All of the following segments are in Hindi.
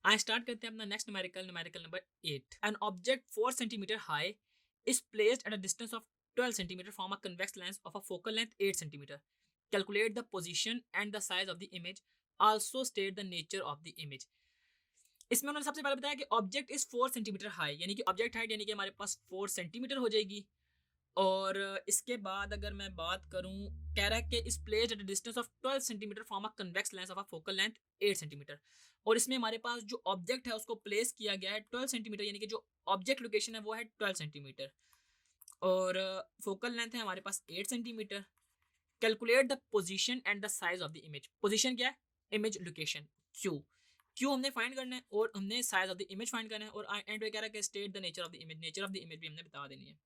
आई स्टार्ट करते हैं अपना next numerical number 8। An object 4 centimetre high is placed at a distance of 12 centimetre from a convex lens of a focal length 8 centimetre. Calculate the position and the size of the image, also state the nature of the image. इसमें उन्होंने सबसे पहले बताया कि ऑब्जेक्ट इज 4 सेंटीमीटर हाई, यानी कि ऑब्जेक्ट हाइट यानी कि हमारे पास 4 सेंटीमीटर हो जाएगी। और इसके बाद अगर मैं बात करूं, कह रहा है कि इस placed at a distance of 12 centimetre from a convex lens of a focal length 8 centimetre. और इसमें हमारे पास जो ऑब्जेक्ट है उसको प्लेस किया गया है 12 सेंटीमीटर, यानी कि जो ऑब्जेक्ट लोकेशन है वो है 12 सेंटीमीटर और फोकल लेंथ है हमारे पास 8 centimetre. Calculate the position and the size of the image. Position क्या है? Image location Q. क्यू हमने फाइंड करना है और हमने size of the image find करना है। और एंड पे कह रहा है कि state the nature of the image. Nature of the image भी हमने बता देनी है।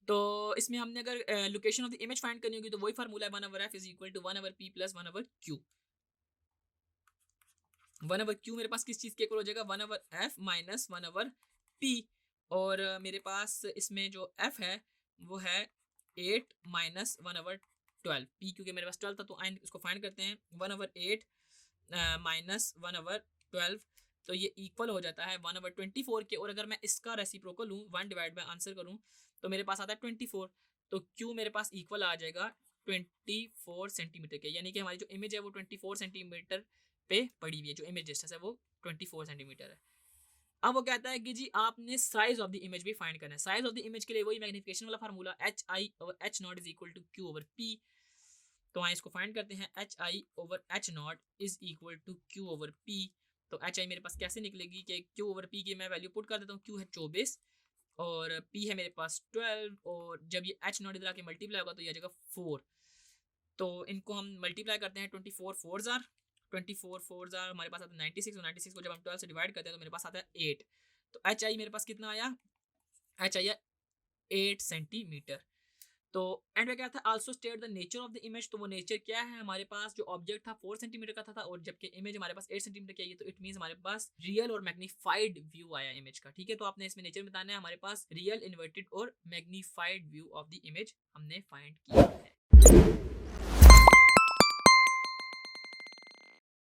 तो इसमें हमने अगर location of the image find करनी होगी तो वही फार्मूला है 1/f is equal to 1/p plus 1/q। 1/q मेरे पास किस चीज़ के इक्वल हो जाएगा? 1/f minus 1/p। और मेरे पास इसमें जो f है वो है 8 माइनस 1/12। p क्योंकि मेरे पास 12 था तो आइन इसको फाइंड करते हैं। 1/8 माइनस 1/12 तो ये इक्वल हो जाता है 1/24 के। और अगर मैं इसका रेसिप्रोकल लूँ 1 डिवाइड बाय आंसर करूँ तो मेरे पास आता है 24। तो Q मेरे पास इक्वल आ जाएगा 24 सेंटीमीटर के, यानी कि हमारी जो इमेज है वो 24 सेंटीमीटर पे पड़ी हुई है। जो इमेज डिस्टेंस है वो 24 सेंटीमीटर है। अब वो कहता है कि जी आपने साइज ऑफ द इमेज भी फाइंड करना है। साइज ऑफ द इमेज के लिए वही मैग्निफिकेशन वाला formula h i over h nought is equal to q over p. तो आए इसको फाइंड करते हैं। H i over h nought is equal to q over p. तो एच आई मेरे पास कैसे निकलेगी कि क्यू ओवर पी की मैं वैल्यू पुट कर देता हूँ। क्यू है 24 और P है मेरे पास 12 और जब ये H नॉट इधर आके मल्टीप्लाई होगा तो ये आ जाएगा 4। तो इनको हम मल्टीप्लाई करते हैं 24 4 जार 24 4 जार हमारे पास आता है 96 और 96 को जब हम 12 से डिवाइड करते हैं तो मेरे पास आता है 8। तो एच आई मेरे पास कितना आया? H I 8 centimetre. तो एंड में क्या था? Also state the nature of the image. तो वो नेचर क्या है? हमारे पास जो ऑब्जेक्ट था 4 सेंटीमीटर का था और जबकि इमेज हमारे पास 8 सेंटीमीटर की आई है तो इट मींस हमारे पास रियल और मैग्नीफाइड व्यू आया इमेज का। ठीक है, तो आपने इसमें नेचर बताना है। हमारे पास रियल, इन्वर्टेड और magnified view of the image हमने फाइंड किया है।